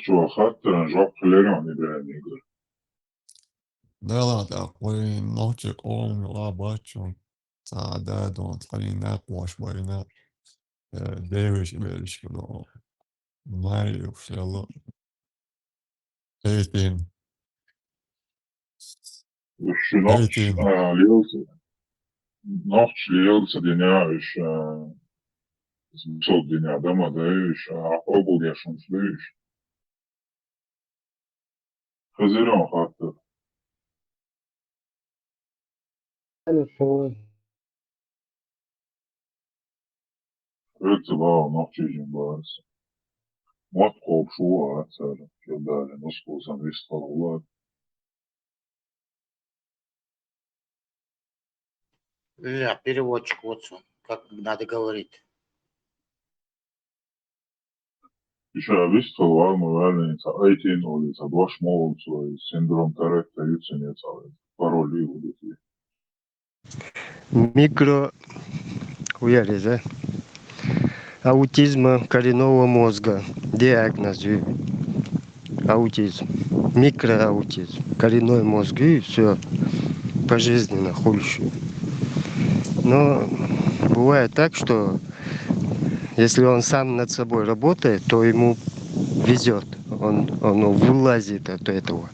حتى جواب كليرون إبراهيم. ده لا تقوي نوتك أول رابطة تعداد وطرينات وشوينات ديوش بيش كده ماي وشيلا 18 وش نوتش 18 ليلس نوتش ليلس ديناش صوت دينا دما دايش عقوبة يشمس دايش خزيرون حتى الفون ارتباع نوتش جنباس مطقوب شو عتسالة كبالي نسكو سنريس طلوات Ля, переводчик Watson, как надо говорить. Šajā vārnu vēlnīca aicinolīdz atvaš molūts vai sindrom tarekta juciniecā vai пароль иудити. микро да? Аутизма коренного мозга. Диагноз аутизм. Микроаутизм. Коренной мозг и все. Пожизненно хульше. Но бывает так, что если он сам над собой работает, то ему везет. Он вылазит от этого.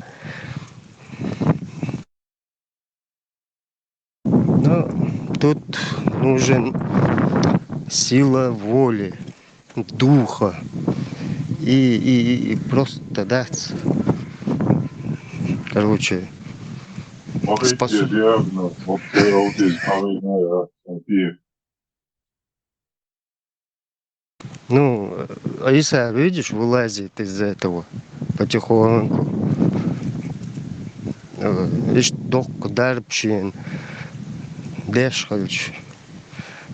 Но тут нужен сила воли, духа и просто даться. Короче, Махайте диагноз, вот аутизм, ну, Иса, видишь, вылазит из этого потихоньку. Ишь, док дарбшин, дешхальч.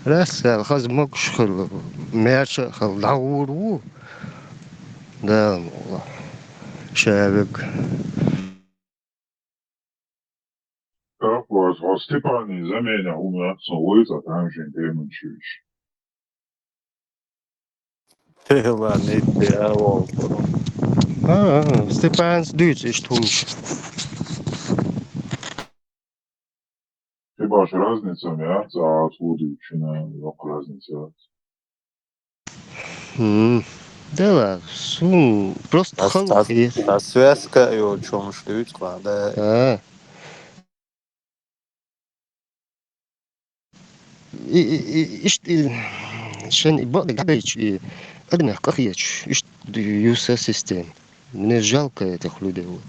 Раз, хазмок шхал, мерша хал, дауру. Да, человек. Как вас Степани заменя умеется лыца, там же имеющий. Ладно, я волку. Степанс дюц, ишь тумш. Хіба ж разниця м'яса, а отводичина, як разниця. Да ладно, просто хал есть. А связка и о чем шлють, да. عشان يبقى قاعد أدنى قرية юса систем. Мне жалко этих людей. Вот.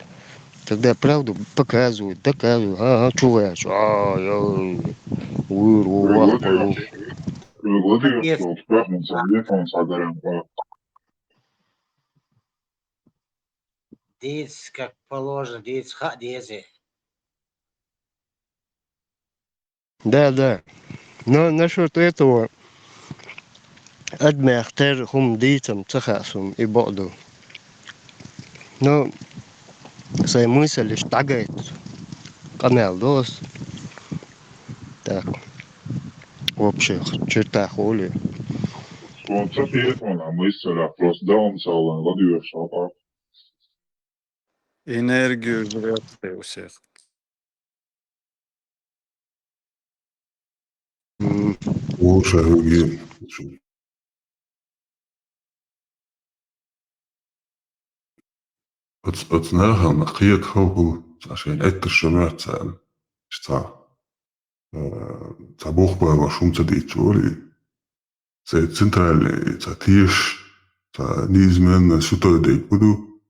Тогда правду показывают, доказывают. Чуваешь, я выру, Владимир, что впрягнется в телефон с адарем. Здесь, как положено, здесь ходези. Да. Но насчет этого أدمى أختارهم ديتم تخاصم يبعدوا. Но своя мысль лишь тагает. Канал дос. Так. В общих чертах воли. Он со телефона мысль, а просто даунсал, Владимир, что так. Энергию жрет у всех. Лучше другие. Пацанарها نقيت خوكو عشان أكتر شمعت شتا تابوخ بقى وشوم تديت شوري زي центральный تاتيش تا نيزمن سوتو دي كودو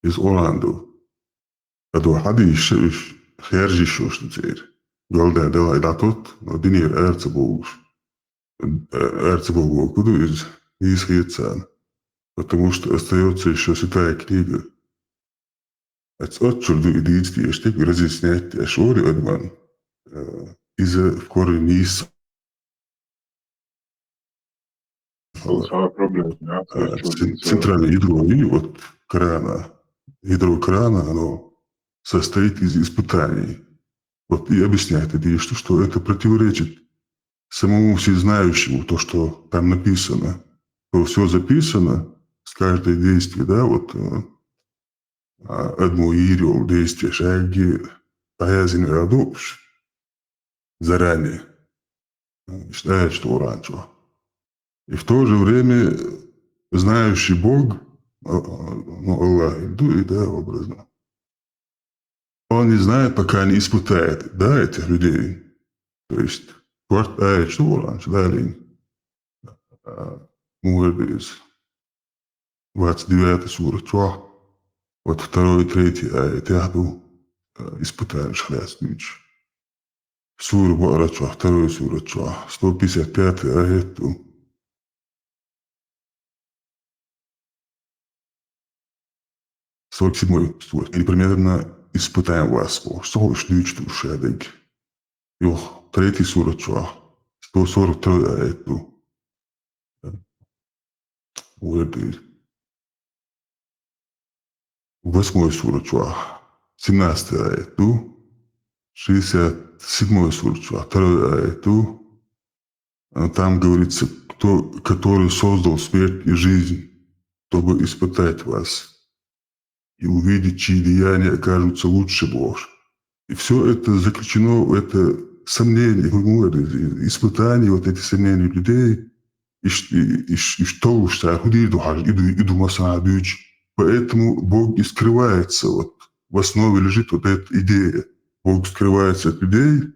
из Оранду. كدو حدي يشوش خارجي شوش نزير قال ده إداتوت وديني Эрцебогу куду из Исхиецан, потому что остается еще святая книга. Отчурду единственный эштег разъясняет Ашори Адман из-за в корне из центральное ядро и вот крана. Ядро крана, оно состоит из испытаний. Вот и объясняет это, что это противоречит самому всезнающему, то, что там написано, то все записано, с каждое действие, да, вот одну ирил действия шаги поязин адопш заранее. Считает, что раньше. И в то же время знающий Бог, ну, Аллах, и да, образно, он не знает, пока не испытает, да, этих людей. То есть, что раньше, далее, Муэдис, 29 сура, чё? Вот 2 и 3 аят, я был испытаем шхлястныч. Сура Бара, чё? 2 сура, чё? 155 аят, 47 сура. Или примерно испытаем вас, что вы шлючь душадик. И 3 сура, чё? 142 аят, Муэдис. 8 сура, чё? 17 аят, 67 сура, чё? 2 аят, там говорится, который создал смерть и жизнь, чтобы испытать вас и увидеть, чьи деяния окажутся лучше Божьих. И все это заключено в это сомнение, испытание, вот эти сомнения людей, и что уж иду масадыч. Поэтому Бог и скрывается, вот в основе лежит вот эта идея. Бог скрывается от людей,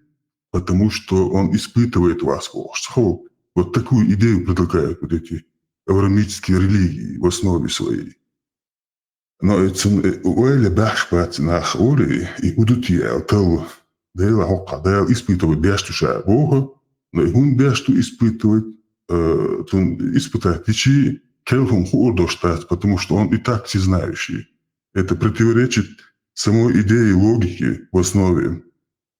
потому что Он испытывает вас. Вот такую идею предлагают вот эти авраамические религии в основе своей. Но это уэля башпат нах оли и удутия тел дела хока дел испытывать бяштуша Бога, но и он бяшту испытывать испытать ичи келхум хуордоштат, потому что он и так всезнающий. Это противоречит самой идее логики в основе,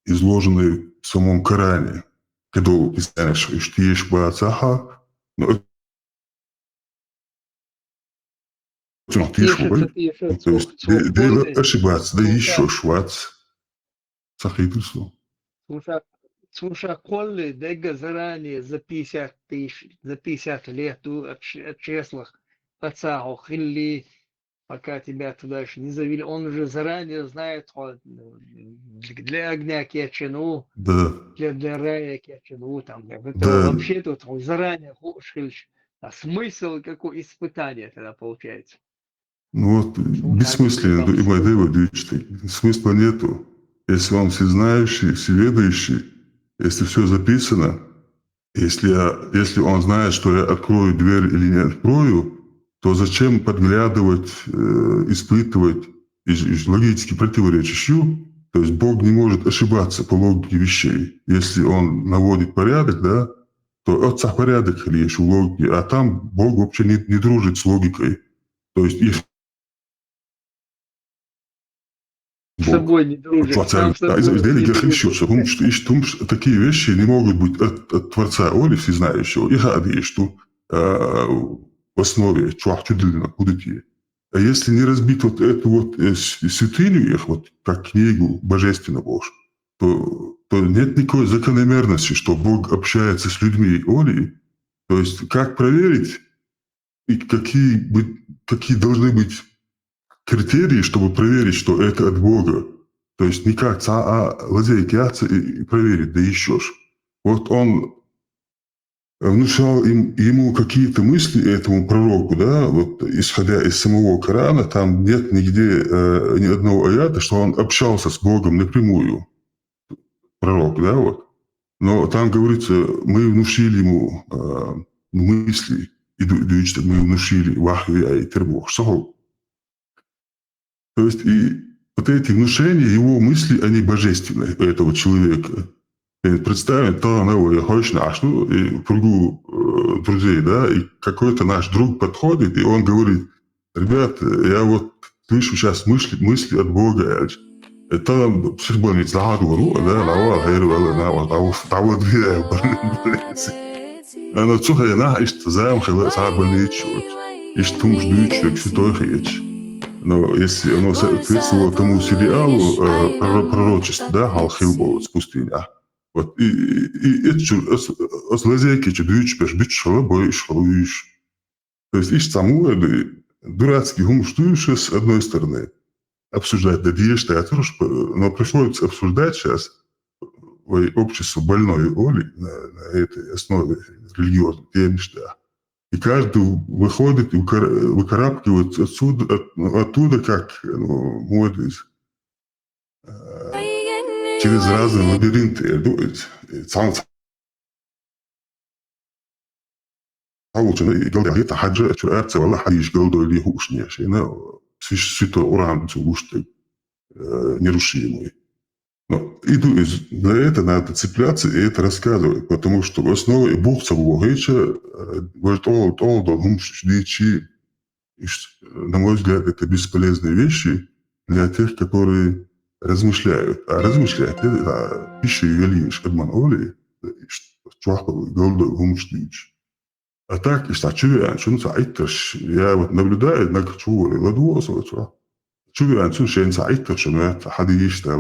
изложенной в самом Коране, когда писано, что «Иштиеш баацаха», но это Пишется, то есть ошибаться, да еще швац. Сахидусу. Слушай, Колли, дега заранее за 50 тысяч, за 50 лет от числах пацахов, или пока тебя туда еще не завели, он уже заранее знает, для огня кечину, Да. для рая кечину, там, это Да. вообще тут он заранее, а смысл какой испытания тогда получается? Ну вот, бессмысленно, смысла нету. Если он всезнающий, всеведающий, если все записано, если он знает, что я открою дверь или не открою, то зачем подглядывать, испытывать логически противоречащую? То есть Бог не может ошибаться по логике вещей. Если он наводит порядок, да, то отца порядок лишь в логике, а там Бог вообще не дружит с логикой. То есть их с собой не дружит. Такие вещи не могут быть от Творца Оли всезнающего. И хади, что в основе чуахчудлина будут yi. А если не разбить вот эту вот святыню их, вот как книгу божественного Божьего, то нет никакой закономерности, что Бог общается с людьми Оли. То есть как проверить, и какие должны быть критерии, чтобы проверить, что это от Бога. То есть не как лазейкяться и проверить, да еще ж. Вот он внушал ему какие-то мысли, этому пророку, да, вот исходя из самого Корана, там нет нигде ни одного аята, что он общался с Богом напрямую. Пророк, да, вот. Но там говорится, мы внушили ему мысли, мы внушили вахю и тербох. То есть и вот эти внушения, его мысли, они божественные у этого человека. Представим, то я хочу нашу и кругу друзей, да, и какой-то наш друг подходит, и он говорит: ребята, я вот слышу сейчас мысли от Бога. Это психбольниц лагу, да, лава, она цухая на, и что замхала сабольничу, и что муж дючек, святой хеч. Но если оно соответствовало тому сериалу пророчество, да, Халхилбо с пустыня. Вот, и это с лазейки чудуешь, бич шалабой, шалуешь. То есть, ищ саму, дурацкий гумштуешь с одной стороны. обсуждать детектор, но приходится обсуждать сейчас общество больной Оли на этой основе религиозной теме, что и каждый выходит и выкарабкивается оттуда как может через разные лабиринты. это حاجة شرقات والله حديش قلدو اللي هو شنيش هنا سيتو уран цугушты нерушимый. Но на это надо цепляться и это рассказывать, потому что в основе Бог самого Геча говорит, на мой взгляд, это бесполезные вещи для тех, которые размышляют. А размышлять это пища и велишь Эдман Чуаховый, Голдой, Гумштич. А так, я вот наблюдаю, на Качуре, Ладуосова, Чувствую, что это حديش ده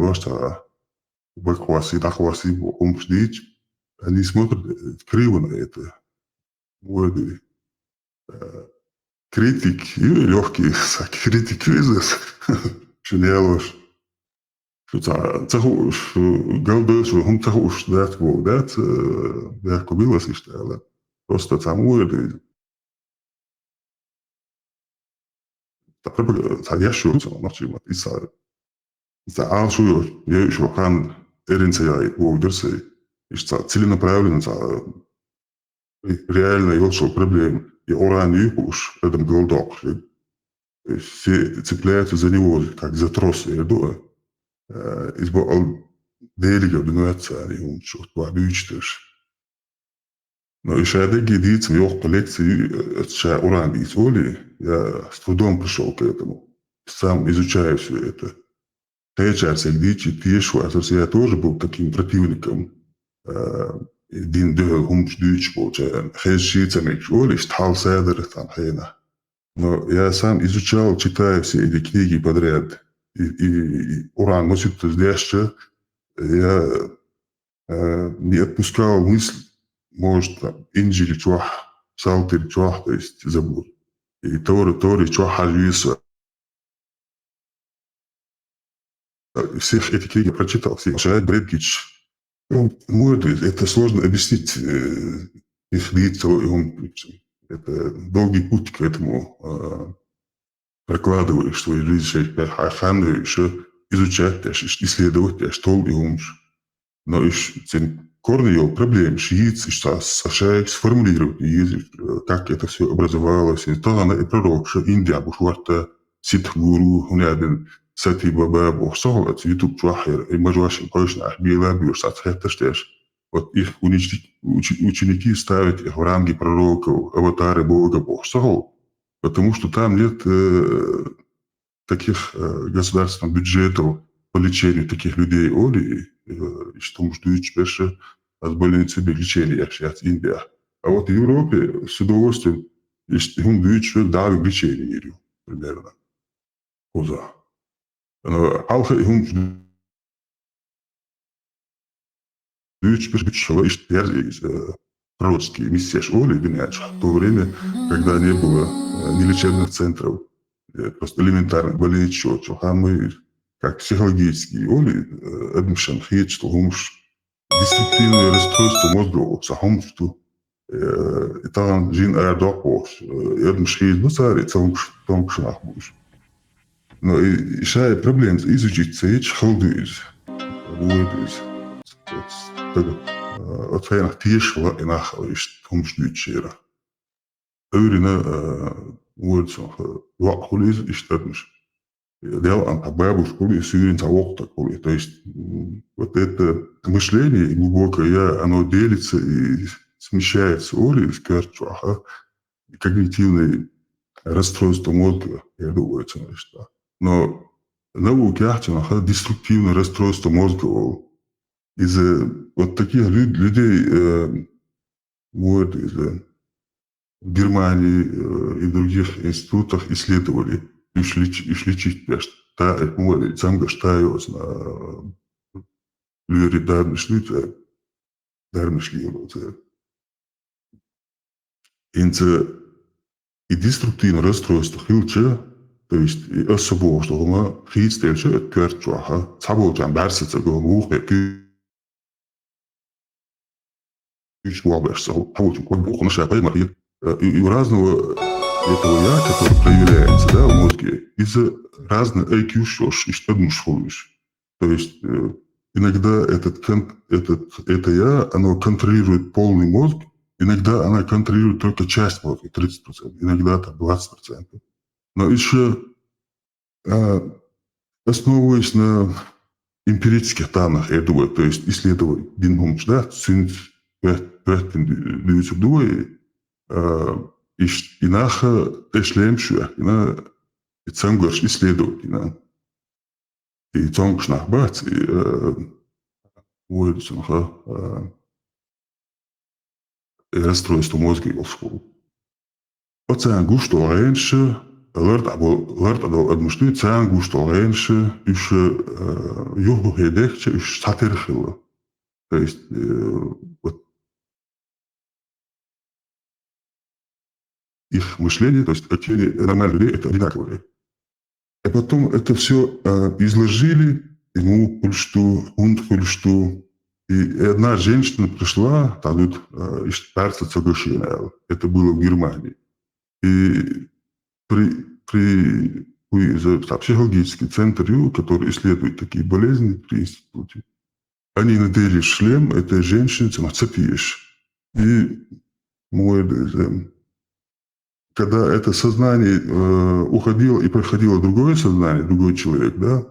бакваси, тахваси, умшдич, они смотрят криво на это. Вот. Критик, и легкий, критик кризис, что не ложь. Что галдос, он тахуш, да, я купилась, что просто там уйдет. Я шутил, начал, а что я еще хан эринцей уйдерсей, и что целенаправленно, реально его проблем. И уран юкуш, это голдок. Все цепляются за него, как за трос. Я думаю, избавил делига, думается, они он что-то обычтешь. Но еще я дегидит, в его коллекции, что уран из Оли, я с трудом пришел к этому. Сам изучаю все это. Течарся, где Тиешуа, я тоже был таким противником. Din död humsdyč på til хешитами школе стал седром хена. Но я сам изучал, читаю все эти книги подряд. И уран носит здесь, я не отпускал мысль, может, инжили чуах, салтер чуах, то есть забыл. И тори чуах хажвиса. Всех этих книг я прочитал, все. Шайд Бредкич. Это сложно объяснить их лицо. Это долгий путь к этому. Прокладываешь свою жизнь, еще изучать, исследовать, что ли умш. Но корни его проблем, сформулировать, как это все образовалось. И то она и пророк, что Индия, Бушварта, Ситхгуру, Унядин, Сати Баба, Бохсолат, Ютуб Чуахер, и Мажуашин, Койшна, Биелабиуш, Сатхеташтеш. Вот их ученики ставят их в ранги пророков, аватары Бога, Бохсол, потому что там нет таких государственных бюджетов по лечению таких людей, Оли, что ждут больше от больницы лечения, сейчас Индия. А вот в Европе с удовольствием им дают, что дали лечение, примерно. Коза. Алха им пророческие миссии школы, в то время, когда не было ни лечебных центров, просто элементарно больничего, что мы, как психологические оли, адмишан хейт, что гумш, деструктивное расстройство мозга, сахумшту, и там жин аэродокош, адмиш хейт, ну, царь, там кшнах будешь. Но и шая проблем изучить цейч халдуиз, вуэдуиз. От фейна тиешла и нахалиш томшнючера. Eurina уэдсон вахулиз и штатниш. Дело ан абабу в школе сюрин тавокта коли. То есть вот это мышление глубокое, оно делится и смещается оли из карчуаха. Когнитивные расстройства мозга, я думаю, что. Но наука деструктивное расстройство мозга из-за вот таких людей вот, в Германии и в других институтах исследовали и лечить сам гаштаюс на люди дармишлите, и деструктивное расстройство хилча, то То есть особо, что мы христиан что квартуаха, цаболжан барсица го мухе кюшваберса, хавучу квабуху наша поймали. И у разного этого я, который проявляется, да, в мозге, из-за разных IQ-шош, и что думаешь. То есть иногда это я, оно контролирует полный мозг, иногда она контролирует только часть мозга, 30%, иногда там 20%. Но еще основываясь на эмпирических данных, я думаю, то есть исследовать Динхумч, да, и наха эшлемшу, и на ценгорш исследовать, и цонгш нахбат, и расстройство мозга и школу. Оцен гуштол раньше, лорд або адмушту цен гуштол раньше, еще юху хедехче, еще сатерхило. То есть вот их мышление, то есть активные нормальные людей, это одинаковые. А потом это все изложили ему пульшту, и одна женщина пришла, там тут из Перца Цагашина, это было в Германии. И при психологический центр, который исследует такие болезни при институте, они надели шлем этой женщине, цепишь. И когда это сознание уходило и проходило другое сознание, другой человек, да,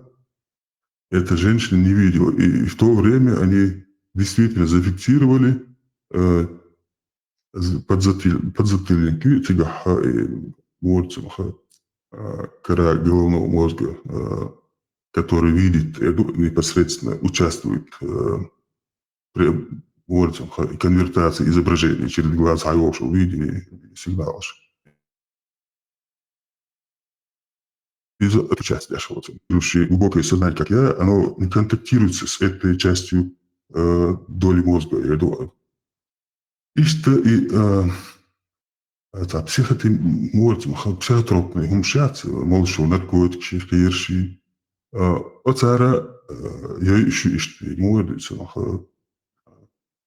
эта женщина не видела. И в то время они действительно зафиксировали подзатыльники, тигаха и морцемха, кора головного мозга, который видит, непосредственно участвует при конвертации изображений через глаз Айошу, видение сигналов. Из этой части нашего глубокое сознание, как я, оно не контактирует с этой частью доли мозга, я думаю. И что и психотропные умшат, молчу, наркотики, ширши. Оцара я еще молодится,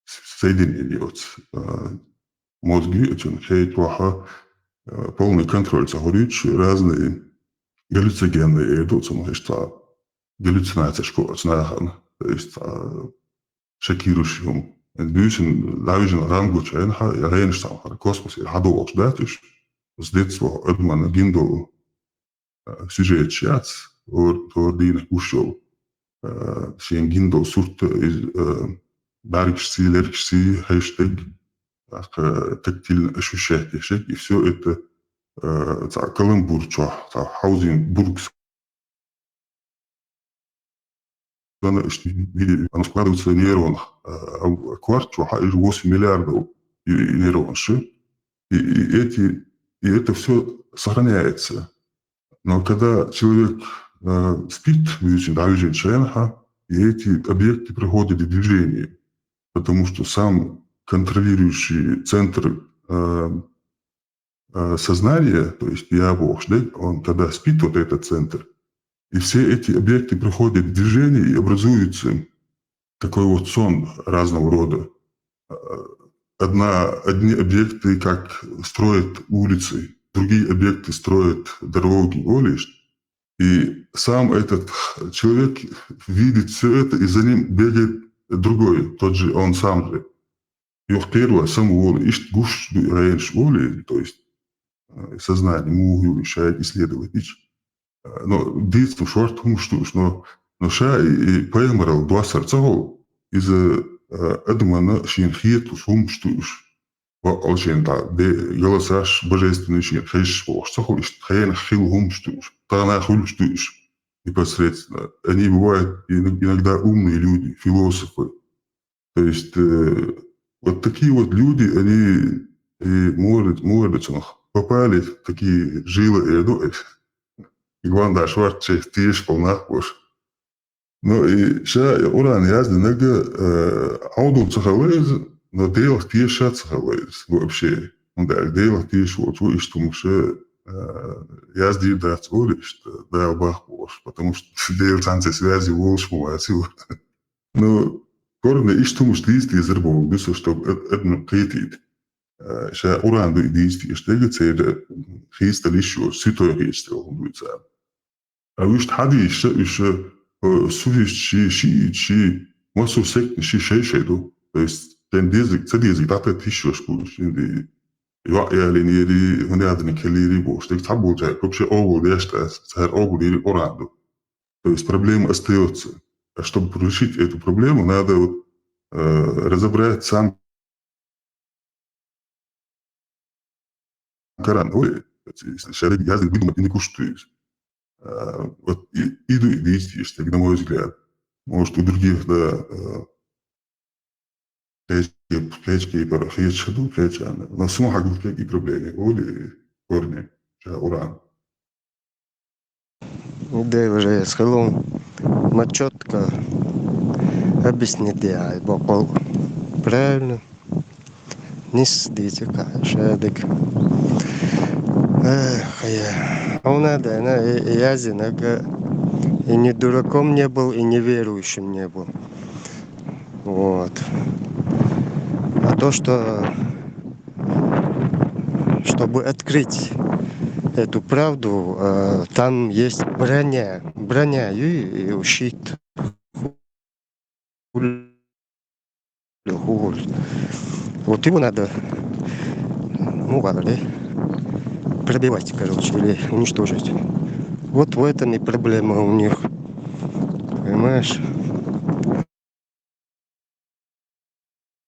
соединение от мозги, это полный контроль, загорючь разные галлюциногенные идут, что галлюцинация школа, то есть шокирующим. Büsen luizen rangoed en ga je heen staan gaan kosmos hier hadden we dat dus dit zo het man gindo sujet chats door die usho zijn gindo soort is bargsi lergsi hashtag тактильное ощущение и все это Каламбурчо Хаузенбург. Оно складывается в нейронах. Кварт, 8 миллиардов нейронов. И это все сохраняется. Но когда человек спит, и эти объекты приходят в движение, потому что сам контролирующий центр сознания, то есть я Бог, он когда спит, вот этот центр, и все эти объекты приходят в движение и образуется такой вот сон разного рода. Одни объекты как строят улицы, другие объекты строят дороги, волишь. И сам этот человек видит все это, и за ним бегает другой, тот же, он сам же. Йох первое, самого ищет гуш рейнш воли, то есть сознание, мугю решает исследовать. Но детство шорт хумштуш, но ша и поймарал два сердца из-за Эдмана шинхиетус хумштуш. Алжента, де голосаш божественный шин, хейшвош, сохолиш, хейн хил хумштуш, тана хульштуш. Непосредственно. Они бывают иногда умные люди, философы. То есть вот такие вот люди, они молодцы, попали в такие жилы, и главное, шварче, тишь, полнахуш. Ну и сейчас уран язды, иногда аудул цахалез, но делах тишь цахалез вообще. Ну да, делах тишь, вот вы что мы я сдвигаться улиш, да, бахбош, потому что дел танцы связи волшму, а сил. Но корне иш тому шлист из рбов, бисо что это кретит. Ша уран до идействия, что это цель хиста лишь сютой хиста, он будет сам. А вы что хади еще суфиш ши массу сект ши до. То есть цедезик тапет еще шпуш, я линии внедренные келири бош, так табута, вообще огул яшта, царь огул или оранду. То есть проблема остается. А чтобы решить эту проблему, надо вот, разобрать сам Коран. Ой, шарик язык выдумать не куштуешь. Вот иду и действуешь, так, на мой взгляд. Может, у других, да, плечки и парахи, шаду, плечи, но сумма какие проблемы, оли, корни, уран. Да, уже схелом четко объяснить, я попал правильно. Не сдите, шадик. Эх, я. А он надо, я зинага. И не дураком не был, и неверующим не был. Вот. А то, что чтобы открыть эту правду, там есть броня и щит. Вот его надо, ну, пробивать, короче, или уничтожить. Вот в этом и проблема у них. Понимаешь?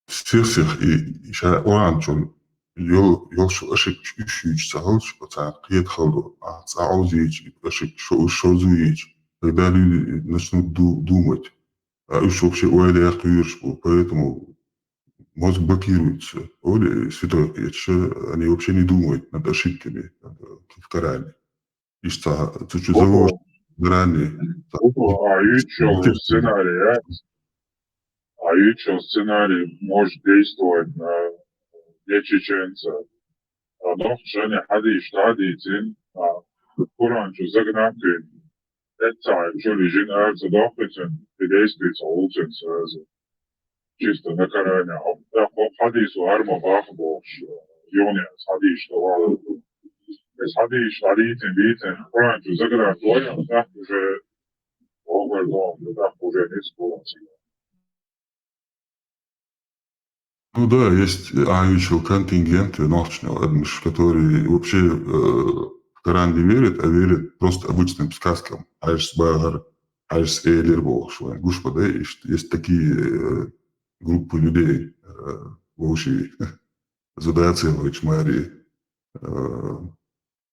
Всех и сейчас уран, что يل شو أشك إيش سهل شو بتاع قيد خلو عاوز يجي أشك شو زويج тогда люди начнут думать, а что вообще у Эли Ахтуиршку, поэтому мозг блокируется. Оли святой, они вообще не думают над ошибками в Коране. И что, чуть-чуть заложено ранее. А еще сценарий может действовать на для чеченца. Но в Жене Хадиш Тадитин, Kur'an şu zagnakın, et time, şöyle jin arzu doktorun, bir действуется улучшен сразу. Чисто на Коране. Да, по хадису арма бахбош, юнец, хадиш, давал. Без хадиш, Тадитин, битин, Kur'an şu zagnак воя, так уже овerdон, так уже не сполонся. Ну да, есть аючил контингенты, которые вообще в Коран не верят, а верят просто обычным сказкам. Айш Багар, Айш Эйлер Волшва. Господа, есть такие группы людей, волши, задацевать Марии.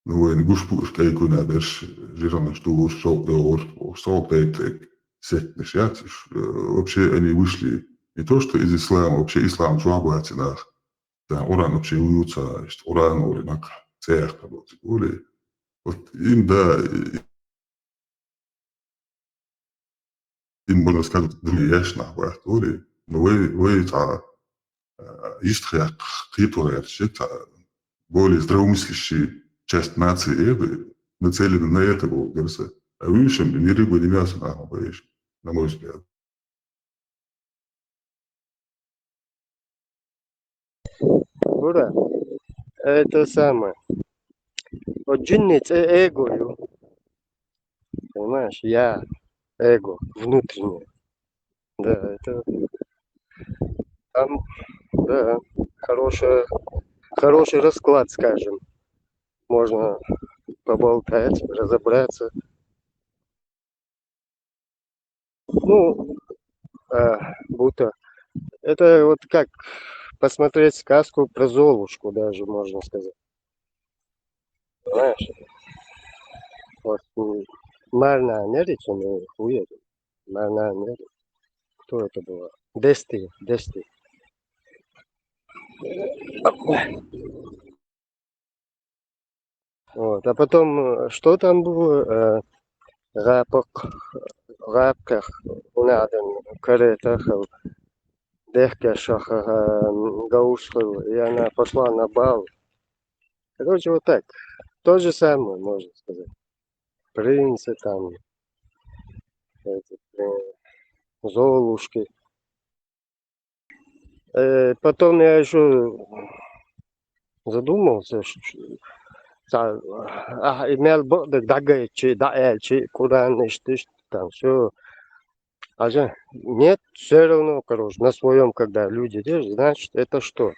Ну, en guspuus kaiku nähdäs, жирно, что ушел так сектных вообще они вышли не то, что из ислама, вообще ислам чуабатинах, да, уран вообще уются, уран, уринак, цех, вот им, да, им, можно сказать, другие яшнах, но вы, есть которые, более здравомыслящие часть нации Эбы нацелены на это, говорится, а высшим ни рыба, ни мясо, на мой взгляд. Ура, это самое. Вот джинниц эго, понимаешь, я эго, внутреннее. Да, это там, да, хороший расклад, скажем. Можно поболтать, разобраться. Ну, будто это вот как посмотреть сказку про Золушку даже, можно сказать. Понимаешь? Вот Марна Америка, ну, уедем. Марна Америка. Кто это было? Дести. Вот. А потом, что там было? Рапках, унаден, каретахал, дехкашах, гаушхал, и она пошла на бал. Короче, вот так. То же самое, можно сказать. Принцы там, эти, Золушки. Потом я еще задумался, имел дагайчи, даэльчи, Куран, там все. А же нет, все равно, короче, на своем, когда люди держат, значит, это что?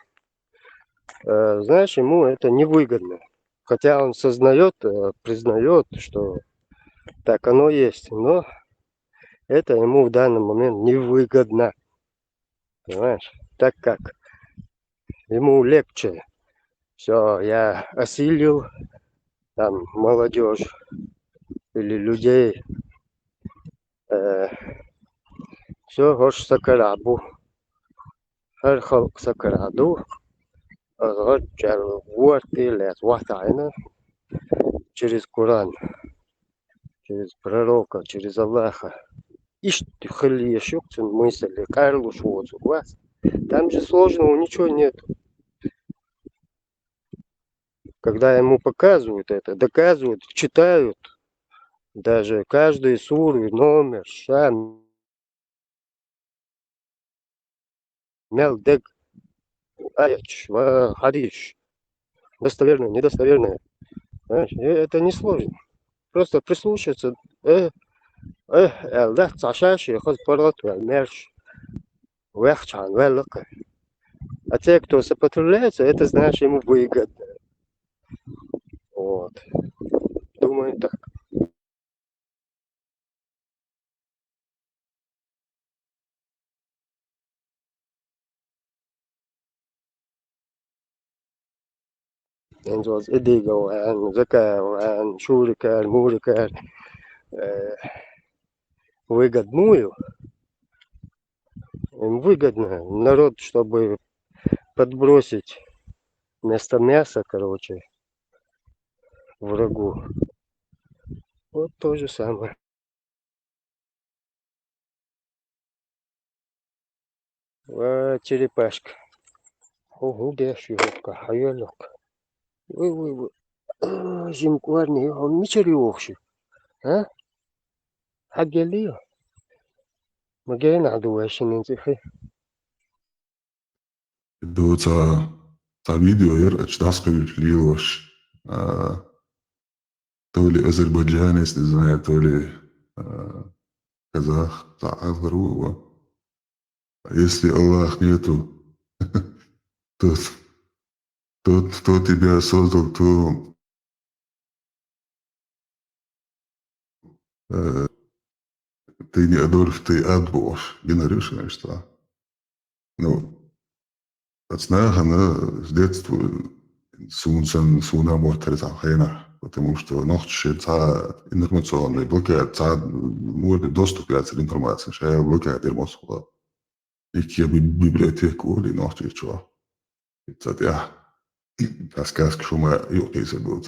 Знаешь, ему это невыгодно. Хотя он сознает, признает, что так оно есть, но это ему в данный момент невыгодно. Понимаешь? Так как ему легче. Все, я осилил там молодежь или людей. Все, хош сакарабу. Хар халк сакараду. Вот лет ватайна через Коран, через пророка, через Аллаха. Ишь ты халиешь, мысли, Карлуш вот у вас. Там же сложного ничего нет. Когда ему показывают это, доказывают, читают, даже каждый суры, номер, шам, мелдек, аяч, хадиш, достоверное, недостоверное. Знаешь, это не сложно. Просто прислушаться. Элдах цашаши, хозпорот, мерш, вехчан, велока. А те, кто сопротивляется, это, знаешь, ему выгодно. Вот. Думаю, так. Enzoz Edigo and Zaka and Шурика, Мурика выгодную. Им выгодно народ, чтобы подбросить вместо мяса, короче, врагу. Вот то же самое. Черепашка. Ого, дешевка, хайолок. Вы. Жимкуарни, он мичери охши. А? Хагелио. Магена дуашин интихи. Do ta video jer Ачтаскович Лилош, то ли азербайджанец, не знаю, то ли казах, Таагру. Если Аллах нету, тот, кто тебя создал, то ты не Адольф, ты Адбош. Генеришь, что? Ну, она с детства суна мортализа хайна, потому что ночь информационный блокирует, может доступ к информации, что блокирует Москва. И к библиотеку или ночь чего. Это я, сказка, что мы и забыл.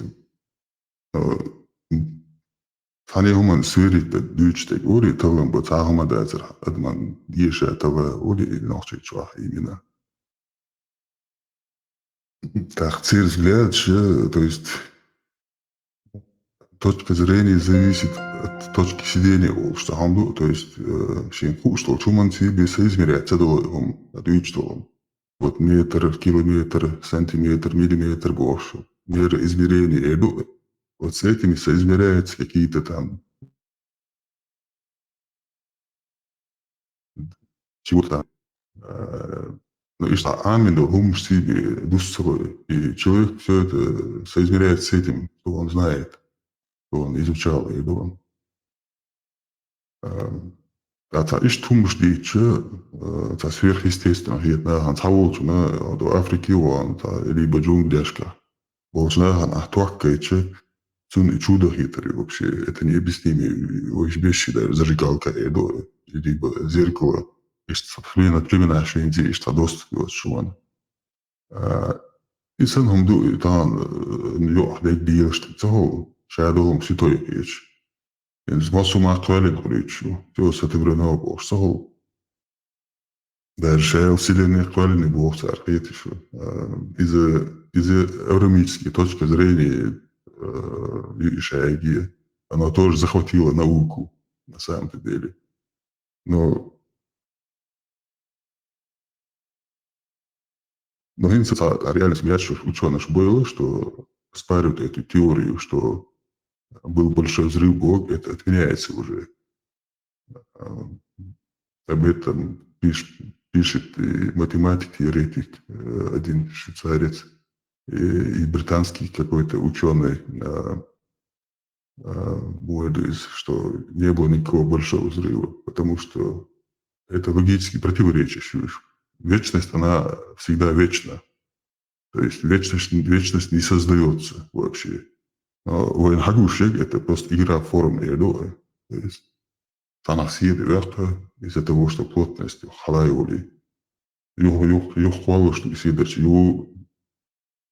Фани хуман сюрит дючтек ури таван бо цахума дазер адман диша тава ури ночь чего именно. Так, цель взгляд, то есть точка зрения зависит от точки сидения, что хамду, то есть щенку, что чуман себе соизмеряется долгом, отвечтовым. Вот метр, километр, сантиметр, миллиметр больше. Мера измерения идут. Вот с этими соизмеряются какие-то там чего-то. Ну и что, аминду, ум себе, душой. И человек все это соизмеряет с этим, что он знает, что он изучал, и он. Это иш тумш диче, это сверхъестественно, это на цаулчуна до Африки он, либо джунгляшка. Волчнахан ахтуаккайче, цун и чудо хитрый вообще, это необъяснимо. Очень вещи, даже зажигалка, либо зеркало. Племена швейнти, что доступ вот шуман. И сын хумду, там, дек диешт, цахол, шадолом ситой ич. С массума актуален хуличу, все с этой времени бог, цахол. Даже шайл вселенной актуальный бог, архетишу. Из-за эвремической точки зрения Ишаги, оно тоже захватило науку, на самом-то деле. Но реально смеяться ученых было, что оспаривают эту теорию, что был большой взрыв Бога, это отменяется уже. Об этом пишет и математик, теоретик, один швейцарец, и британский какой-то ученый, что не было никакого большого взрыва, потому что это логически противоречие. Вечность, она всегда вечна. То есть вечность не создается вообще. Войнгагушек – это просто игра формы. То есть санасиды верта из-за того, что плотность халайоли. Юхвалу, что сидерч,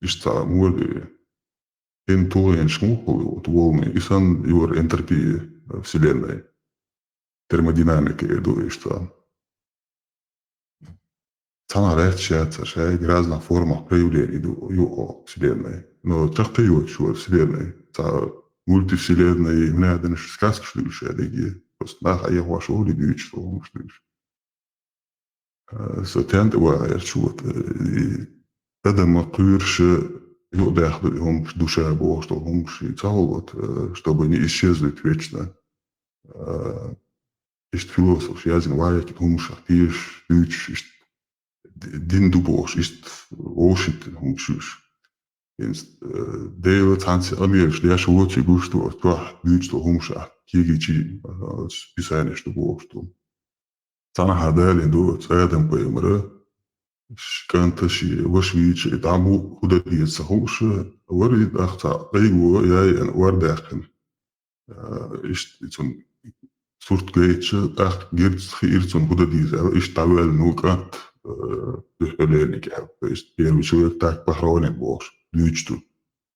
ишта муэли. Энтуэн шмухол, вот волны, и сан юр энтропии Вселенной. Термодинамика, что Цана речается, что в разных формах проявлений Вселенной. Но так ты что Вселенной, мультивселенной, мне это не сказка, что ли, шедеги. Просто нах, я вашу улыбию, что он что ли. Сотянт, я чувствую, и это макурше, هم душа Бога, что هم чтобы не исчезнуть вечно. Ist философ, я знаю, что هم шахтиш, ist din du Bos, ist Washington, هم шуш. Deel tansi Amerika, я шо вот чего что, что هم шах, киги писание, что Бог, что. Цана хадали, Адам поймра, كانتشي وشويش يدعموا هدى يتسهوش ورد أخطاء أيوة يا ورد أخن إشتون صورت جيتش أخ جيرت خيرتون هدى ديزا إش تعوال نوكات بحلاني كاب إش بيرو شوية так похоронен Бог лючту.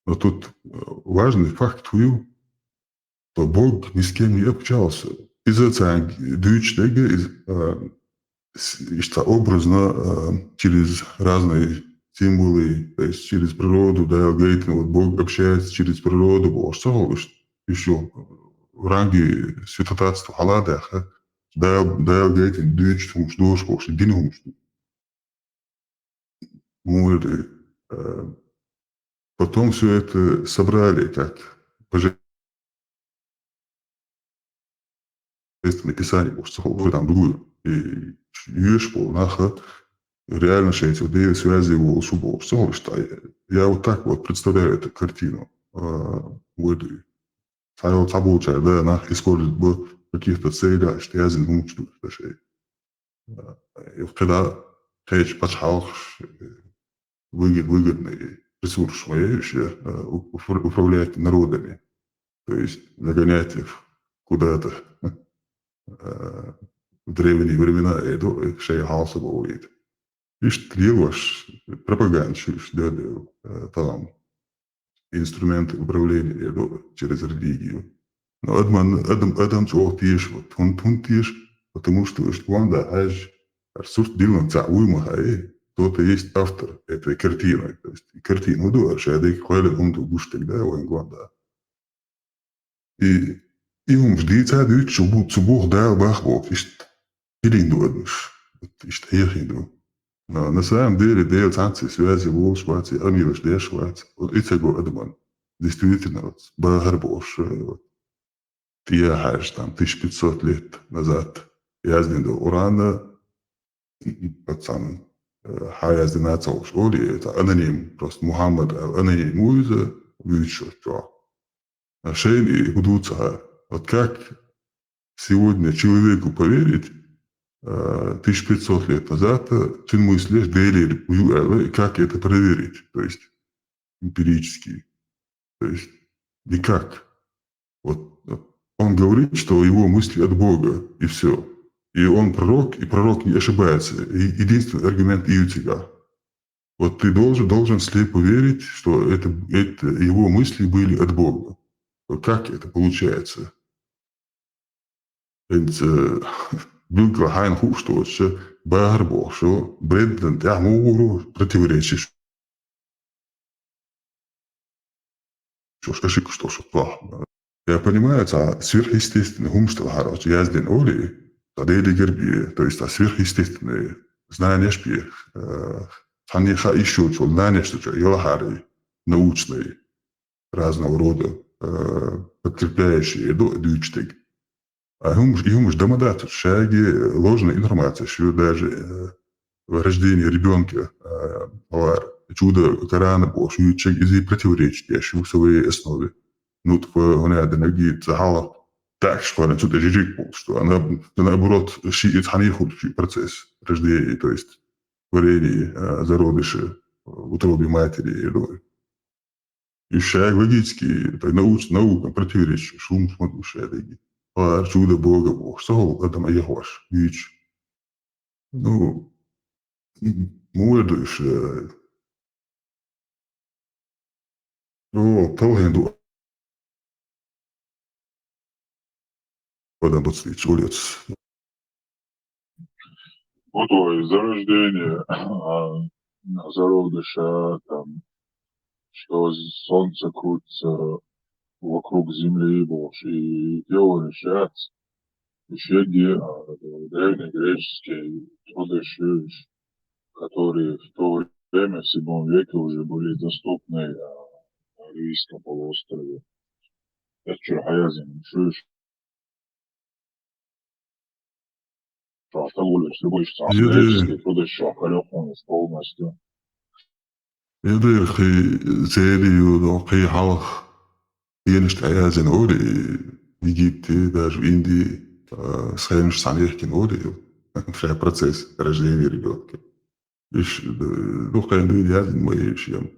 Но тут важный факт твою, что Бог ни с кем не общался. Из-за этого дючтега что образно через разные символы, то есть через природу, да, вот Бог общается через природу, Бог что еще в ранге святотатства Халадаха, да, гейтин, дючтум, что динум, муэды. Потом все это собрали как божественное писание, Бог там другую. И Юшпо, наха, реально эти две связи его с Богом. Что я вот так вот представляю эту картину. Вот, получается, да, нах использует в каких-то целях, что я знаю, что это. И когда речь пошла, выгодный ресурс вообще управлять народами, то есть загонять их куда-то. В древние времена это шея халса говорит. Ишь требуешь пропаганду, там инструменты управления через религию. Но Адам чего тишь, вот он тишь, потому что он да аж ресурс дилан цауима, кто-то есть автор этой картины. То есть картину дуаш, а дик хвалит он до гуш тогда он глада. И он ждет, что Бог дал Бог, Но на самом деле дел танцы связи Бог швацы, Амилаш де швац. Вот это Адман. Действительно, вот Багар Бош, я хаш там 1500 лет назад. Яздин до Урана, пацан, хаяздин ацал шоли, это аноним, просто Мухаммад, аноним Муиза, вычу, что. А шейн и Гудуца, вот как сегодня человеку поверить, 1500 лет назад, ты мыслишь, как это проверить, то есть эмпирически, то есть никак. Вот он говорит, что его мысли от Бога, и все. И он пророк, и пророк не ошибается. И единственный аргумент и у тебя. Вот ты должен слепо верить, что это его мысли были от Бога. Вот как это получается? Билка хайн хуштоше, барбошо, бредден, муру, противоречишь. ошибку, что плохо. Я понимаю, это сверхъестественный умственно хороший яздин оли, тогда или герби, то есть сверхъестественные знания шпи, ханиха еще что, знания что, елахари, научные, разного рода, подкрепляющие дучтыг. А ему ж домодатель, шаги, ложная информация, что даже рождение ребенка, чудо Корана, что человек из-за противоречит, я в своей основе. Ну, هنا энергии цахала так, что она что-то жижик был, что она наоборот шиит ханиху процесс рождения, то есть творение зародыша в утробе матери. И шаг логический, наука противоречит, шум смотрю шаги. А чудо Бога Бог, что это моя ваш, вич. Ну, молодыш, ну, талгенду. Потом подсвечу улиц. Вот ой, зарождение зародыша, там, что солнце крутится вокруг Земли, Боже, и теория сейчас, еще где древнегреческие трудыши, которые в то время, в 7 веке, уже были доступны на Аравийском полуострове. Это Черхаязин, Шиш, Шахталулиш, любой греческий трудыши, Халёхун полностью. يدير خي زيري وخي حلق ينشت عيازين أولي يجيب даже в Индии схемиш санехкин Оли в процесс рождения ребенка. Ну, конечно, я мои чем.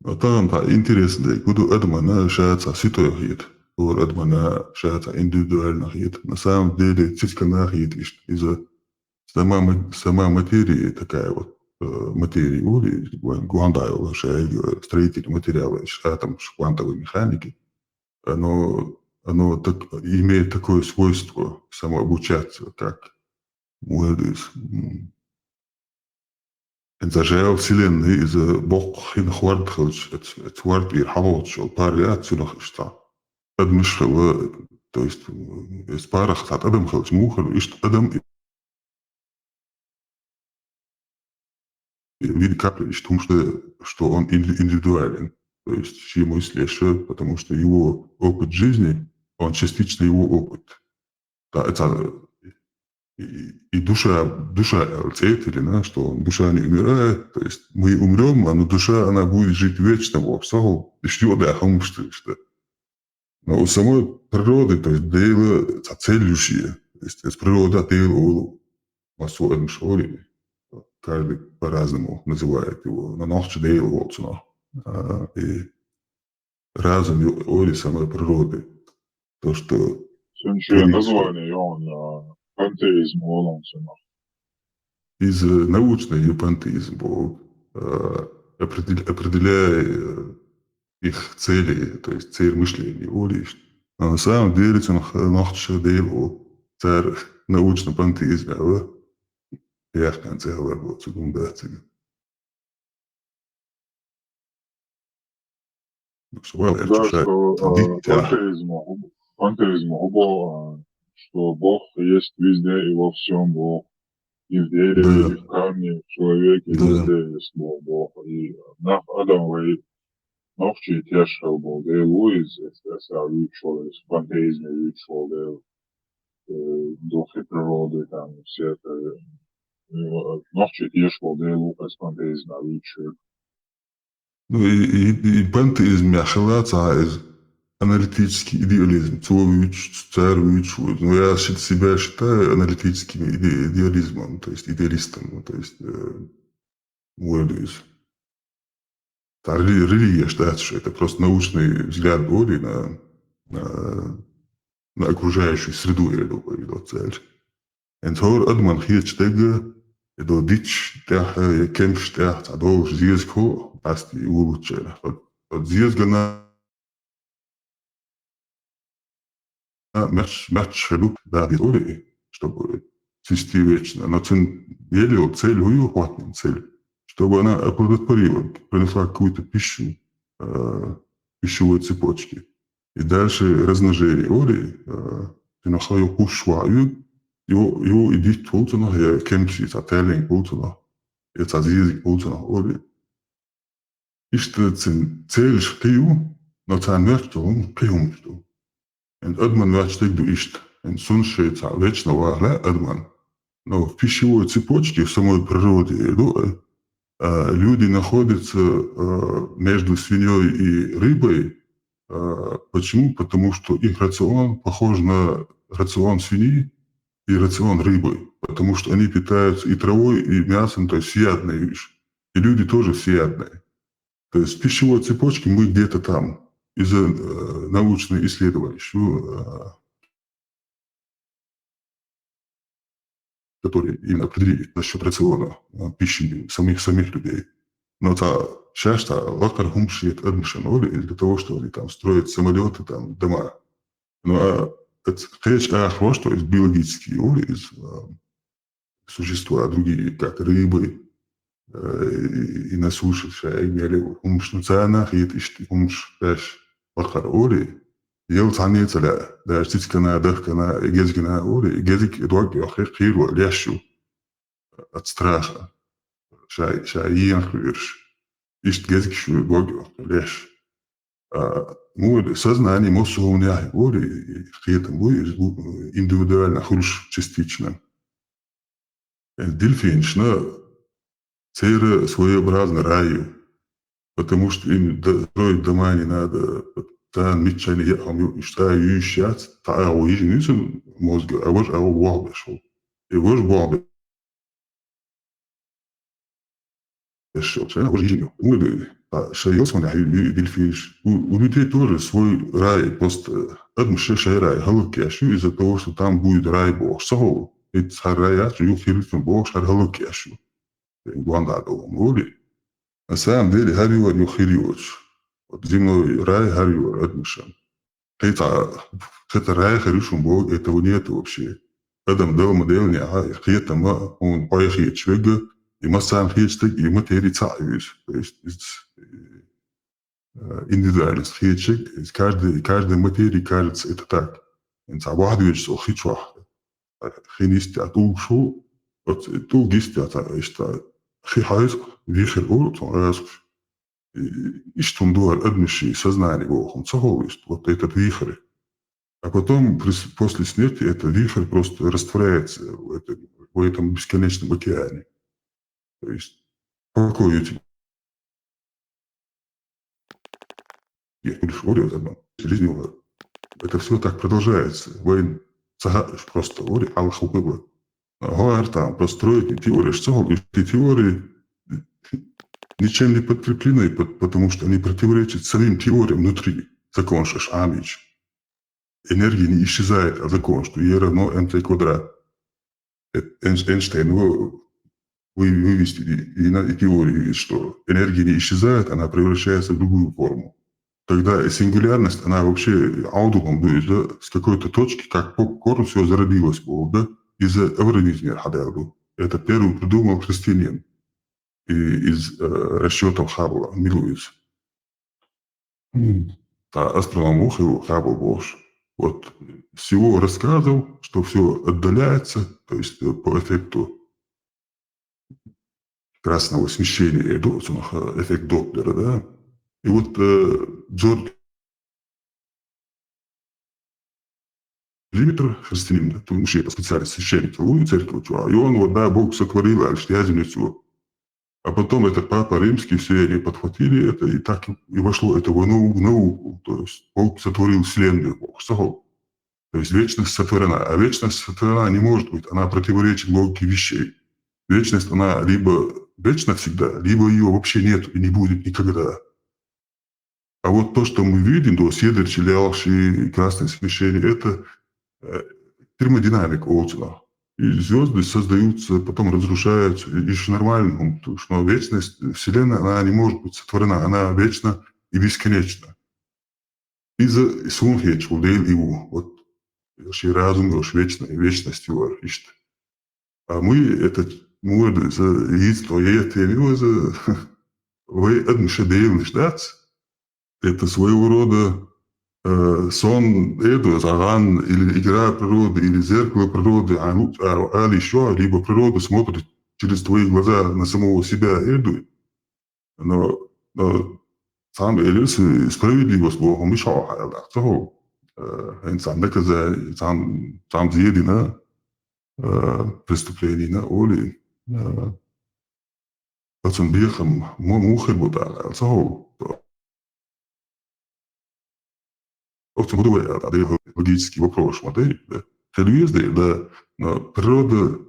А там интересно, куда Эдмана шается ситуахит, or Эдмана шается индивидуально хит. На самом деле, цискана хит из-за сама материя такая вот, материи Оли, Гуандайо, строитель материала, атом квантовой механики, оно так, имеет такое свойство самообучаться, как Муэдис. Зажал Вселенной из Бог хин хвардхалч, цвард бир хавотш, париат сунахишта. Адмишхала, то есть из парах от Адам халч мухал, и что Адам вид капли, что он индивидуален. То есть ему слеша, потому что его опыт жизни, он частично его опыт. Да, это и душа целителя, что душа не умирает, то есть мы умрем, но душа, она будет жить вечно, что но у самой природы, то есть дело целющее, то есть из природы дело массовым шоли, каждый по-разному называет его, но ночь дело вот и разум оли самой природы, то, что Следующее название, он пантеизм, он из научной пантеизм определяя их цели, то есть цель мышления, воли. А на самом деле, он нахча делал царь научный пантеизм, я в конце говорю, секунда. Да, что пантеизм, что Бог есть везде и во всем Бог. И в дереве, и в камне, в человеке, везде есть Бог. И Адамовый ногчи тяжко был, да и Луис, если человек, в пантеизме вычел, да, духи природы, там, все это, ногчи тяжко, да и Лукас пантеизма вычел. Ну и пантеизм мяхалаца из аналитический идеализм, царь, но я себя считаю аналитическим идеализмом, то есть идеалистом, то есть религия считается, что это просто научный взгляд Боли на окружающую среду, я думаю, цель. En zo man hier stegen, do ditch der kämpft der do ziesko past i uruče. Od ziezgana мяч люк да биоли, чтобы свести вечно. Но делил целью хватную цель, чтобы она оплодотворила, принесла какую-то пищу пищевой цепочки. И дальше размножение. Ори, ты нахаю кушваю, его идит полтона, я кемчи, тайлинг полтона, это азизик полтона, ори. Иште цель шкию, но та нёртон киумсту. En adman вячтек ду ишт. En сунше та вечно вахля адман. Но в пищевой цепочке, в самой природе, люди находятся между свиньей и рыбой. Почему? Потому что их рацион похож на рацион свиньи и рацион рыбы. Потому что они питаются и травой, и мясом, то есть всеядные вещи. И люди тоже всеядные. То есть в пищевой цепочке мы где-то там. Из-за научных исследований, которые именно определили за счет рациона пищи самих людей. Но часто лакар хумшит адмишаноли для того, что они там строят самолеты, там дома. Но это речь о том, что есть биологические существа, другие, как рыбы, и на суше, имели умшнуцанах, и умшпеш лакар оли. يل تعني تلا دا اشتكنا دخنا جزجنا أولي جزك إدواج أخير خير وليشو أتستراخ شايين خيرش إشت جزك شو إدواج ليش مو сознание мозг уняй أولي خير مو индивидуально хурш частично дельфин шна цейра своеобразно раю потому что им строить дома не надо Dann mit seinen Jahren Steuerschatz, da ist nicht so Mosge, aber auch Warbe schon. Was Warbe schon, ja, was ich nur, شيء يصنع بالفيش وبيدي тоже свой рай просто одну шесть рай халукяшу из-за того что там будет рай бог сахо это рая что юхирифен бог шар халукяшу гуанда дома на самом деле харио юхириоч вот земной рай харио адмишан это рай харишун бог этого нет вообще Адам дал модель не хиета ма он поехал чвега и массан хиетстек и матери цаивис то есть индивидуальность хиетчик каждой материи кажется это так انت واحد يجلس خيط واحد خينيست اتو شو تو جيست اشتا خي حايز вихрь и что он дуал однуши сознание Богом цаховist вот этот вихрь а потом после смерти этот вихрь просто растворяется в этом бесконечном океане то есть какой эти это все так продолжается. Войн просто говорит, Аллах убыл. Говор там построить теории, что эти теории ничем не подкреплены, потому что они противоречат самим теориям внутри. Закон Шашамич. Энергия не исчезает, а закон, что E равно mt квадрат. Эйнштейн вывести и теорию, что энергия не исчезает, она превращается в другую форму. Тогда сингулярность, она вообще аудулом будет, да, с какой-то точки, как попкорн, все зародилось, да, из-за авранизма хадавду. Это первый придумал христианин из расчетов Хаббла, Милуис. Астроном его Хаббл Бош. Вот всего рассказывал, что все отдаляется, то есть по эффекту красного смещения, эффект Доплера, да. И вот Джордж Димитр, христианин, это мужчина, специалист, священник, церковь, и он вот, да, Бог сотворил, а все. А потом этот папа римский, все они подхватили это, и так и вошло это в науку. То есть Бог сотворил вселенную, Бог сохол. То есть вечность сотворена. А вечность сотворена не может быть, она противоречит логике вещей. Вечность, она либо вечна всегда, либо ее вообще нет и не будет никогда. А вот то, что мы видим, то есть ядер, челялши, красное смещение, это термодинамика Олтина. И звезды создаются, потом разрушаются, и еще нормально, потому что вечность Вселенная, она не может быть сотворена, она вечна и бесконечна. Из-за сумхеч, удел его, вот, разум, вечность его ищет. А мы, это, мы, за яйцо, я это, вы одну шедевр ждать, это своего рода сон Эду, Заган, или игра природы, или зеркало природы, а еще, либо природа смотрит через твои глаза на самого себя Эду. Но сам Элис справедливость Богом мешал, а инсан доказа, сам зъедина преступление на Оли. Пацан бьехам, мухер бутал, очень много логический вопрос, смотри, да. Да, но природа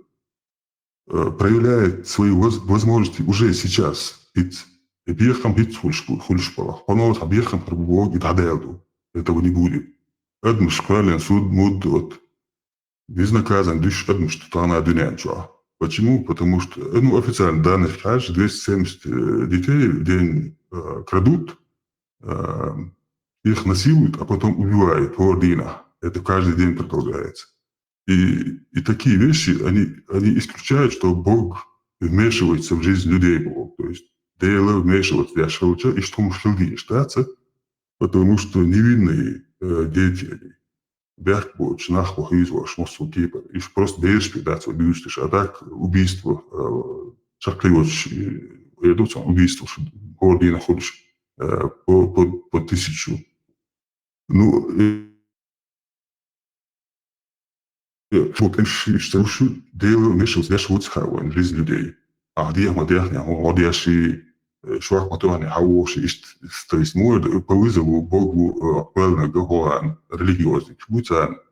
проявляет свои возможности уже сейчас. Ведь бьехам бить хульшпалах, поноват бьехам пробовал и таделду. Этого не будет. Одну шкален суд муд от безнаказан дышь одну что-то она дунянчуа. Почему? Потому что, официально данных каждый 270 детей в день крадут, их насилуют, а потом убивают по ординах. Это каждый день продолжается. И такие вещи, они исключают, что Бог вмешивается в жизнь людей. Бог. То есть дело вмешиваться в Яшевича, и что мужчины считаться, потому что невинные дети, Берг больше нахуй извош, мосту кипа, и просто бежишь, да, свой бюстиш, а так убийство, шаркливоч, идут убийство, ордена ходишь по 1000. Ну, вот что дело вмешиваться в жизнь людей. А где мы дехнем, одящий швах мотивани хавоши, то есть мой по вызову Богу актуально говорен религиозный, будь-то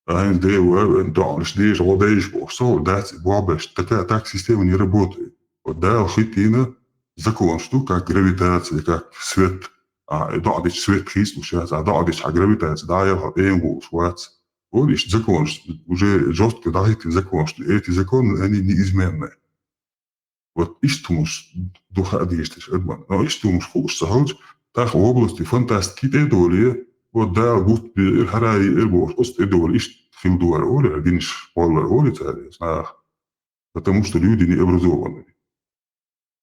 ein deel, dan is deze wel deze bocht. Zo, dat бабеш. Так система не работает. Вот да, хитина закон, что как гравитация, как свет. Да, здесь свет прислушивается, да, здесь гравитация, да, я его швац. Вот есть закон, уже жестко, да, эти закон, что эти законы, они неизменны. Вот и что муж духа действуешь, но и что муж хочешь сахать, так в области фантастики это вот да, вот хараи эрбош, ост эдол ищ филдуар оли, одинш полар оли царь, потому что люди не образованы.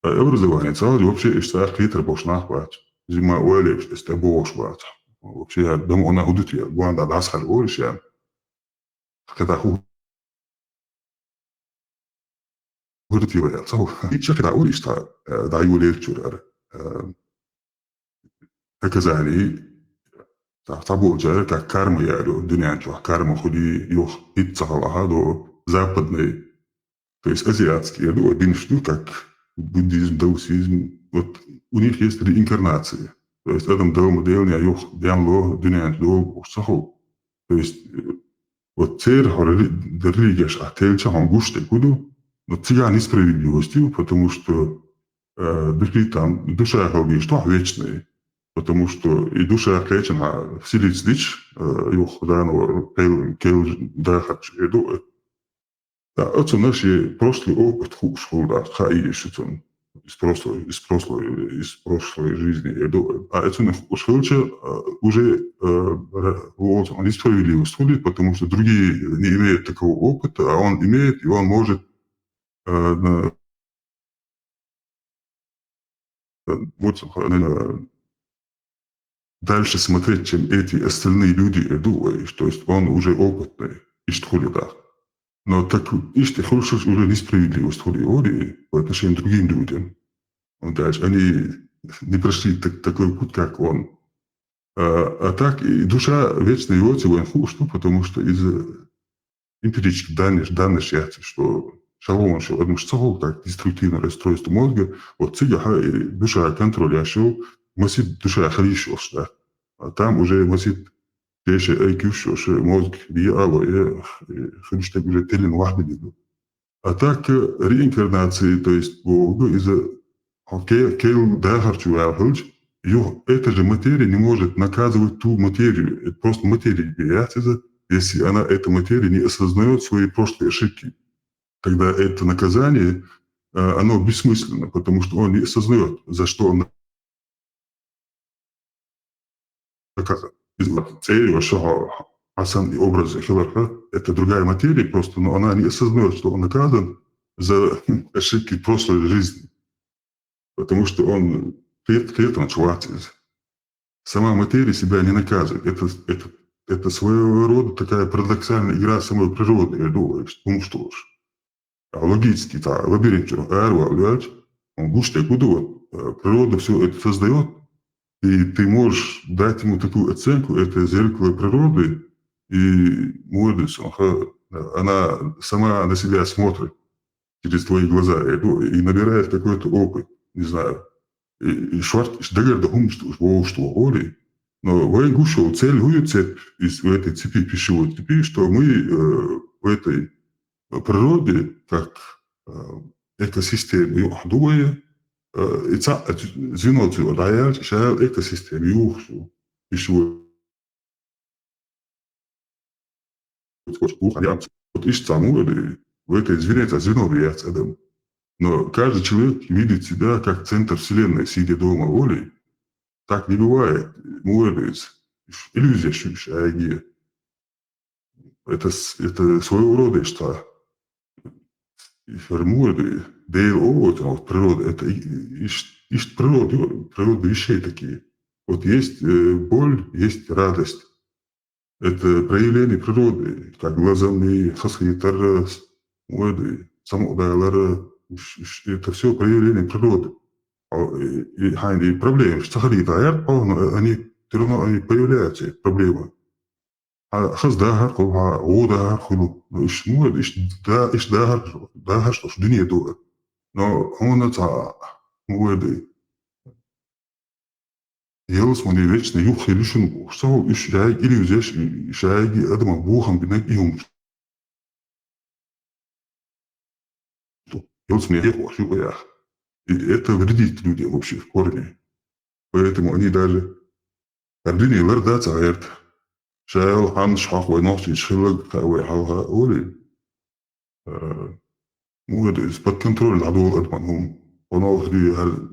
А образование царь вообще ищ царь клитер бош нахват. Зима оли ищ это бош ват. Вообще я думаю, она удит я, гуанда дасхар оли шя. Когда удит я, цау. И чакра оли ищ да его лечур. Наказание Табуджа, как карма я дунянчу, карма ходи юх итцахалаха до западной, то есть азиатский, я думаю, один штук, как буддизм, даосизм, вот у них есть реинкарнации. То есть этом даумодел я юх дянло дунянч до усаху. То есть вот церь религия ателча хангуште куду, но тига несправедливостью, потому что души там, душа халги, что вечные. Потому что и душа отличена вселить слич, юх данного кейл дахач еду. Да, это наши прошлый опыт хушхуда, хаи шутон из прошлой жизни еду. А это на хушхудче уже вот он несправедливость ходит, потому что другие не имеют такого опыта, а он имеет, и он может дальше смотреть, чем эти остальные люди идут, то есть он уже опытный, да. Но так уже несправедливость по отношению к другим людям. Дальше они не прошли такой путь, как он. А так и душа вечно его он хуже, потому что из эмпирических данных считается, что шалом, что одну что как деструктивное расстройство мозга, вот душа контролящего, масит душа хорошо, да. А там уже масит деши IQ, что мозг биало, ходишь так уже телен вахды. А так реинкарнации, то есть из-за кейл дахарчу алхылч, эта же материя не может наказывать ту материю. Это просто материя бияциза, если она, эта материя, не осознает свои прошлые ошибки. Тогда это наказание, оно бессмысленно, потому что он не осознает, за что он наказан. Целью, что Асан и образы Хиларха – это другая материя просто, но она не осознает, что он наказан за ошибки прошлой жизни. Потому что он клетон чувствует. сама материя себя не наказывает. Это своего рода такая парадоксальная игра самой природы, я думаю, что ж. А логически, лабиринт, он гуще куда природа все это создает, и ты можешь дать ему такую оценку, это зеркало природы, и молодость, она сама на себя смотрит через твои глаза и набирает какой-то опыт, не знаю. И шварт, дагер что горе, но воен гушел цель гуется из этой цепи, пищевой цепи, что мы в этой природе, как экосистеме, думаю, звено рояль, шайл экосистеме, юхшу, пищевой вот ищет саму в этой звено влияется. Но каждый человек видит себя как центр вселенной, сидя дома волей. Так не бывает. Молодец. Иллюзия шаги. Это своего рода что формует дейл от природы. Это ищет природа вещей такие. Вот есть боль, есть радость. Это проявление природы, как глазами, хасхитар, моды, самоудайлары. Это все проявление природы. И проблемы, что они все равно они появляются, проблемы. خاص داهر قوها ودا خلو إيش مو إيش داهر شو الدنيا دول но он это муэды елс мани вечно юх хилишин что иш яй или взяш шайги адама бухам бинак юм елс мне ехал шуя и это вредит людям вообще в корне поэтому они даже الدنيا ورد تعيرت شايل عن شحق ونوصي شخلق ويحاوها أولي مو إثبات كنترول العدو أدمنهم ونوصي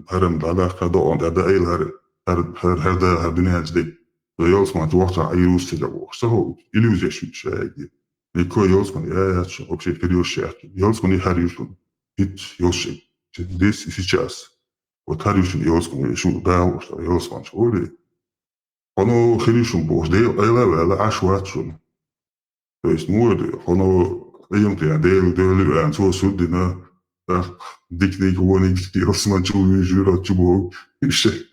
هرم العلاقة دعون أدائل هر الدنيا جدي يلس ما توقع أي روس تجاوه سهو إليوزي شايجي نيكو يلس من ياتش أوكسي كريو شايجي يلس من يحريوشون هيت يوشي ديس сейчас вот харюшин يلس من يشو داو يلس من شولي оно хилишун бож, дейл ашватшун. То есть моды, оно емте дейл ансо суддина, дикник воник османчул жират чубог, ище.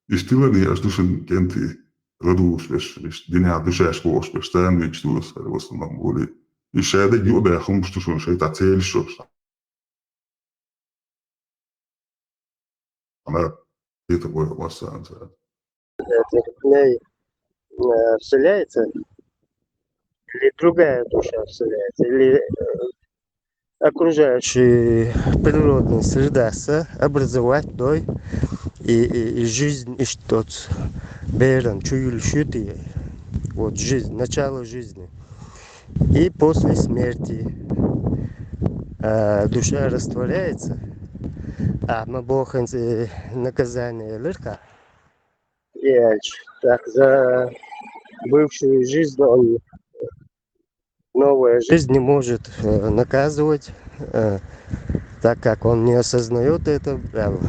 Истилани аж душен кенти радус веш диня душаш бож, стан вич дус в основном воли. Ище да гюда хумштушун шейта цель шо. Она это было масса. В ней вселяется, или другая душа вселяется, или окружающая природная среда образовать той и жизнь, и что-то берем, чуюльшути, вот жизнь, начало жизни. И после смерти душа растворяется, а мы Бог наказание лырка. Так, за бывшую жизнь он новая жизнь не может наказывать, так как он не осознает это. Вот.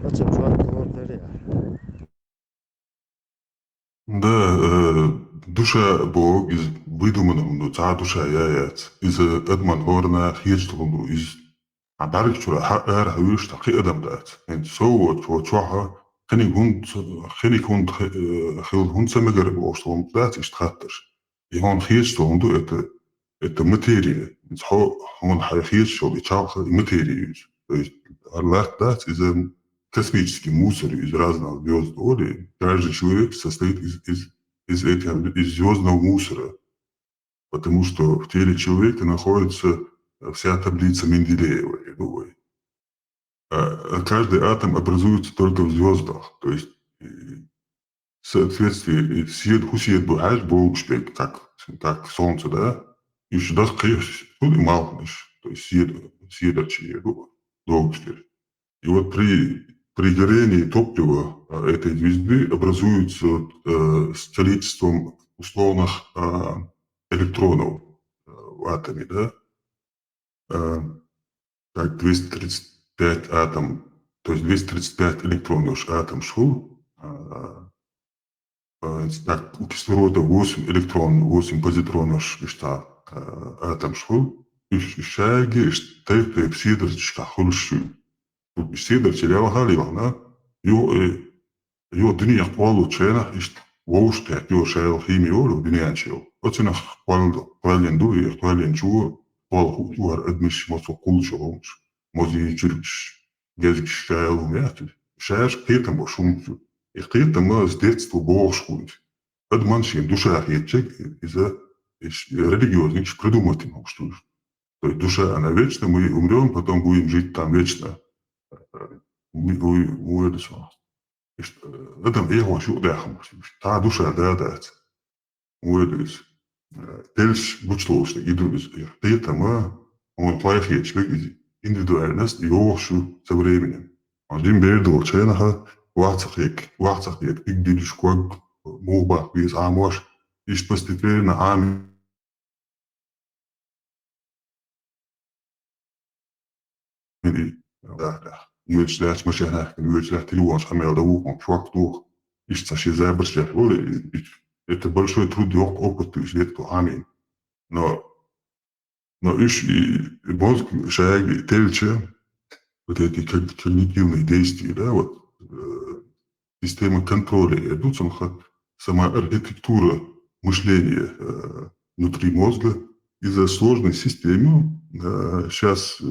Очень благодаря. Да, душа Бог из выдуманного, душа яец, из Эдман Орна Хирстунду, из عبارك شو حقر هويش تحقيق أدم دات يعني سو وتشوحها خني كنت خيل هون سمجر بوشتهم دات اشتخطر يهون خيشتهم это материя он خيشتهم بيتشاوخ материю то есть Аллах дат из космический мусор из разных звезд Оли каждый человек состоит из звездного мусора потому что в теле человека находится вся таблица Менделеева, я думаю. Каждый атом образуется только в звездах. То есть в соответствии свет бухаш Богшпек, как Солнце, да? И сюда мало, то есть съедочие Богшпек. И вот при горении топлива этой звезды образуется с количеством условных электронов в атоме, да? Так, 230 5 атом, то есть 235 электронов атом шел, так, у кислорода 8 электронов, 8 позитронов, что атом шел, и шаги, что псидр, шахульшу. Псидр терял халивана, jo dünya kuollut siellä, ist vuosteet jo siellä himiolu dünyan siellä. Otsina kuollen tuli ja kuollen juo, kuollut juor edmis mosu kultsuolus. Mosi tjylks, geziks siellä määtys. Sääs kiitämä sumtu. Ja kiitämä stetstu booskuit. Edmansin duša hetsek, is религиозник придумать могу. То есть душа, она вечна, мы умрем, потом будем жить там вечно. Мы это самое. Adam ei ole juudeahamaks, ta duša dēdēts. Uudis. Tels bučloosne idus ja teetama on plaihietsiga individuaalnost jooksu sa временем. On siin beelduvalt seenaha vahtsahjek igdidus kuag muuba viis aamuas ispastiteerina aami Üldslääs ma sen ähken üldslääti luuans hamelda uukon švaktuuh. Istasi zäbärsiä oli, että большой труд и опыт из этого амин. Но мозг шаги тельче, вот эти когнитивные действия, да, вот система контроля идут, сама архитектура мышления внутри мозга из-за сложной системы. Сейчас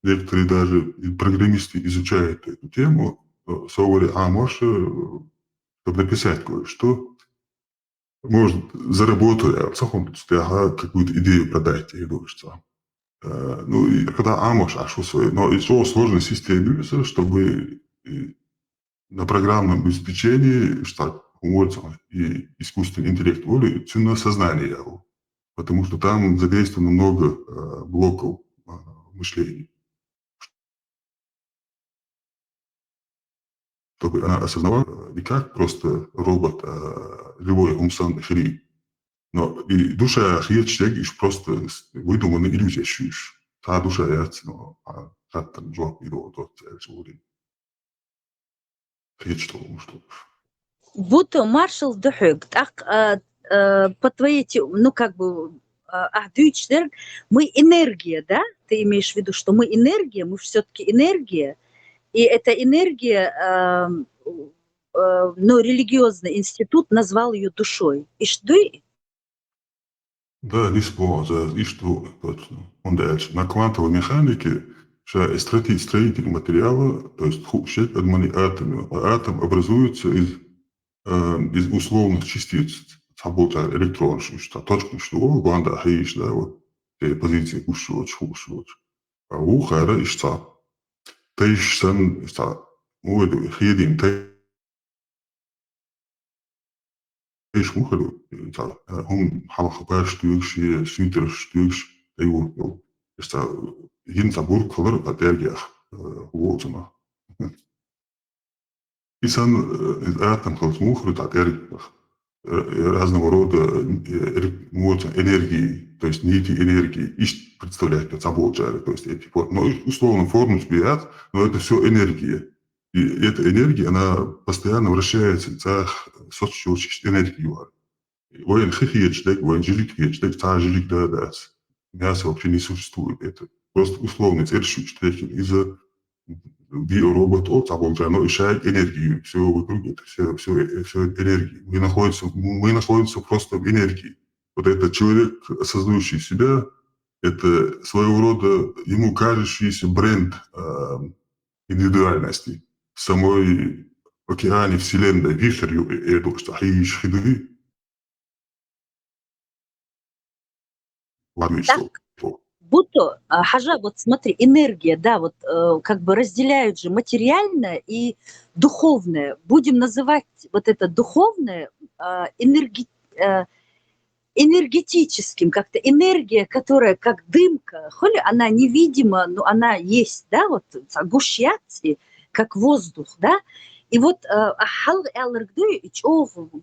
некоторые даже программисты изучают эту тему, говорят, может, чтобы написать кое-что, может, заработать, какую-то идею продать, я думаю, что. Ну, и когда может, что свое, но еще сложной системе, чтобы на программном обеспечении, что и искусственный интеллект воли, ценное сознание, потому что там задействовано много блоков мышления. Чтобы она осознавала не как просто робот, а живой умственный хрень. Но и душа человек просто выдуманная иллюзия чуешь. Та душа ясно, а как-то джоб и вот сегодня. Что. Вот маршал Духюк, так по твоей, ну как бы, мы энергия, да? Ты имеешь в виду, что мы энергия, мы все-таки энергия. И эта энергия, ну, религиозный институт назвал ее душой. И что? Да, не спорно, и что точно. Он дальше. На квантовой механике строитель материала, то есть атом образуется из условных частиц. Работа электрон, что точно что, банда хаиш, да, вот позиции ушоч. А ухара и что? Тейшсан, хедим, тейш мухаду, он халахабар штукши, штукш, его, что гинзабур колор энергиях, вот она. И сан атом халсмухру от энергиях. Разного рода энергии, то есть нити энергии, представляет собой, то есть эти, но условно форму сбивают, но это все энергия. И эта энергия, она постоянно вращается, цах соцсчетчик энергию. Воен хихиечек, воен жиликиечек, цах жилик да. Мясо вообще не существует. Это просто условный цершучек из-за биоробот от собой, но решает энергию. Все вокруг это все энергия. Мы находимся просто в энергии. Вот этот человек, создающий себя, это своего рода ему кажущийся бренд индивидуальности в самой океане Вселенной, вихрью, это что хаиш хиды. Будто, Хажа, вот смотри, энергия, да, вот как бы разделяют же материальное и духовное. Будем называть вот это духовное энергетическим, как-то энергия, которая как дымка, она невидима, но она есть, да, вот гущаться, как воздух, да. И вот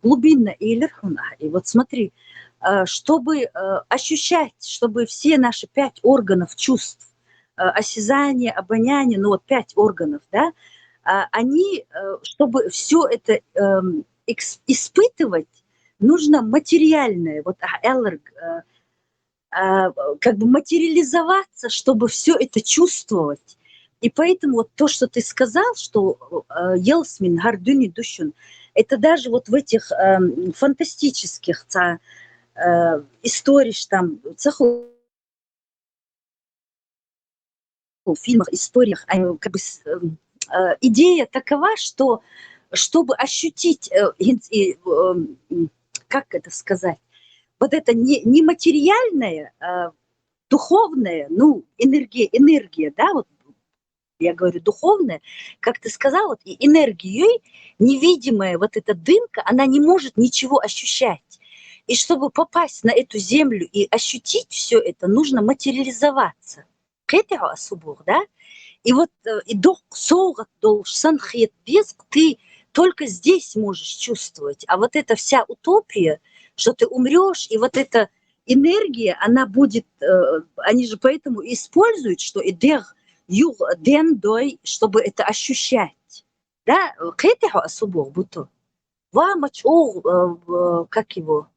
глубинно и вот смотри, чтобы ощущать, чтобы все наши 5 органов чувств осязание, обоняние, ну вот 5 органов, да, они, чтобы все это испытывать, нужно материальное, вот как бы материализоваться, чтобы все это чувствовать. И поэтому вот то, что ты сказал, что Елсмин, Гардуни, Дущун, это даже вот в этих фантастических историях, там, в фильмах, историях, как бы идея такова, что чтобы ощутить, как это сказать, вот это нематериальное, духовное, ну, энергия, да, вот я говорю духовное, как ты сказал, вот, и энергией невидимая вот эта дымка, она не может ничего ощущать. И чтобы попасть на эту землю и ощутить все это, нужно материализоваться. Да? И вот и ты только здесь можешь чувствовать. А вот эта вся утопия, что ты умрешь, и вот эта энергия, она будет, они же поэтому используют, что идех юг дендой, чтобы это ощущать. Да, как его,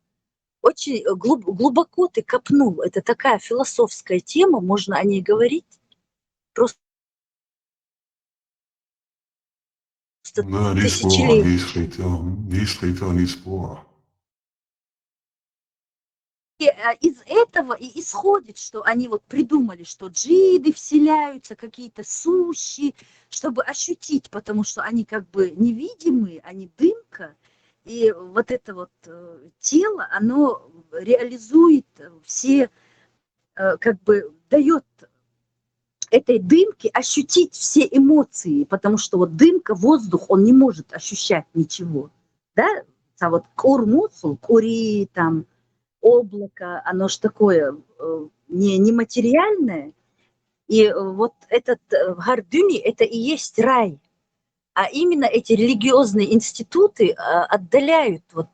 очень глубоко ты копнул. Это такая философская тема, можно о ней говорить. Просто Да, не спор, тысячелетия. не слетел, не спор. И из этого и исходит, что они вот придумали, что джиды вселяются, какие-то сущи, чтобы ощутить, потому что они как бы невидимые, они дымка, и вот это вот тело, оно реализует все, как бы дает этой дымке ощутить все эмоции, потому что вот дымка, воздух, он не может ощущать ничего, да, а вот кур-мусул, кури, там, облако, оно ж такое нематериальное, и вот этот Гардуни, это и есть рай. А именно эти религиозные институты отдаляют, вот,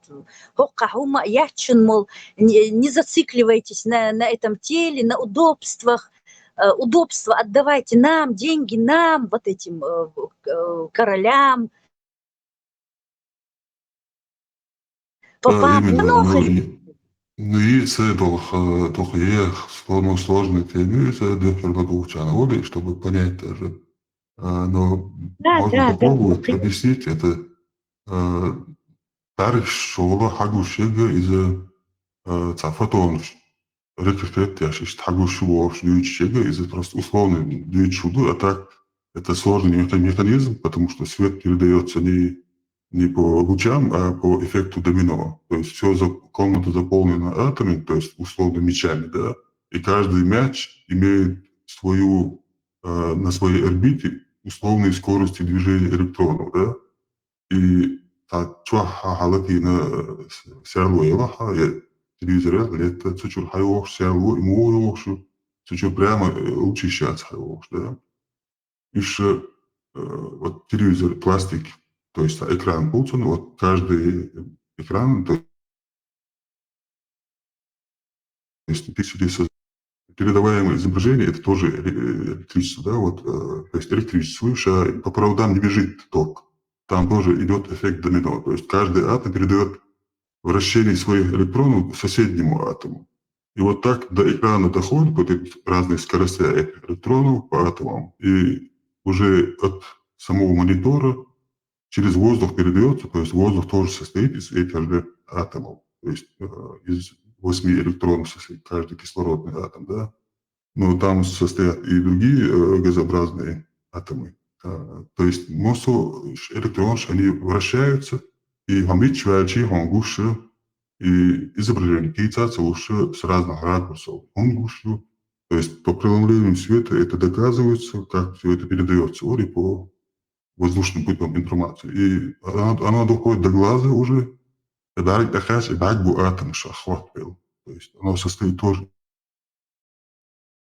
мол, не зацикливайтесь на этом теле, на удобствах, удобства отдавайте нам, деньги нам, вот этим королям, попам. Ну и це только є сложной теме, это для чтобы понять даже. Но можно попробовать объяснить это. Тарих шоула хагушега из цафатонш. Рекрет яшиш хагушуош дючега из просто условный дючуду, а так это сложный механизм, потому что свет передается не по лучам, а по эффекту домино. То есть комната заполнена атомами, то есть условно мячами, да, и каждый мяч имеет свою, на своей орбите условные скорости движения электронов, да, и халати на серлуева, телевизора, это чуть-чуть хайох, серлу, и муошу, чуть-чуть прямо учащаться хайох, да. Еще вот телевизор, пластик, то есть экран путан, вот каждый экран, то есть передаваемое изображение, это тоже электричество, да, вот, то есть электричество, по проводам не бежит ток, там тоже идет эффект домино, то есть каждый атом передает вращение своих электронов соседнему атому. И вот так до экрана доходят вот эти разные скорости электронов по атомам, и уже от самого монитора через воздух передается, то есть воздух тоже состоит из этих же атомов, то есть из 8 электронов состоит каждый кислородный атом, да, но там состоят и другие газообразные атомы. То есть массу электронов, они вращаются, и гамбичвячи, хонгуши, и изображение кейтаться лучше с разных ракурсов. Хонгушу, то есть по преломлению света это доказывается, как все это передается по воздушным путем информации. И она доходит до глаза уже, то есть оно состоит тоже